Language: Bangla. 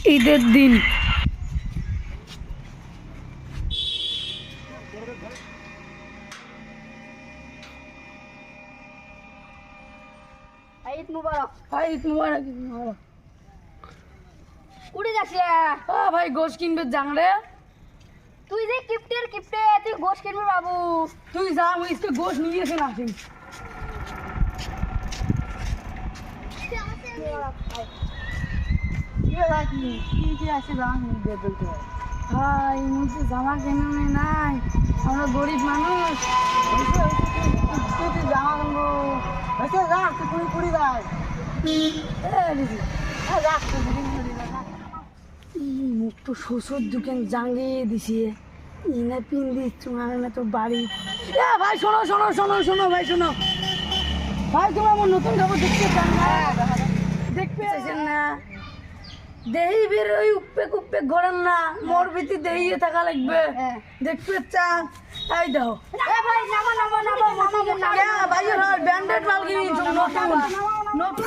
ঈদের দিন। ঈদ মুবারক। ভাই ঈদ মুবারক, ঈদ মুবারক। কুড়ি যাচ্ছে ভাই গোশ কিনবে যাং রে। তুই যে কিপ্টের কিপ্টে, তুই গোশ কিনবি বাবু। তুই যা, আমি ইসকে গোশ নিয়ে এসে আসি। ভাই মুঝে জামা কেনে নাই, আমরা গরিব মানুষ। জামা কিনবো হয়েছে, যা তুই কুড়ি কুড়ি যায় মুখ তো শ্বশুর দোকান জাঙ্গিয়ে দিছি, ইনে পিন দিচ্ছ না তোর বাড়ি। ভাই শোনো শোনো শোনো শোনো ভাই শোনো ভাই, তোমরা আমার নতুন খবর দেখতে চান না? দেখতে চাইছেন না? দেহি বের ওই উপ্পে কুপ্পে ঘোরেন না, মোর ভিতরে দেহিয়ে থাকা লাগবে। দেখতে চান? এই দাও ভাই নামা নামা নামা নামা ভাই, ব্যান্ডেড মাল কিনি নতুন নতুন।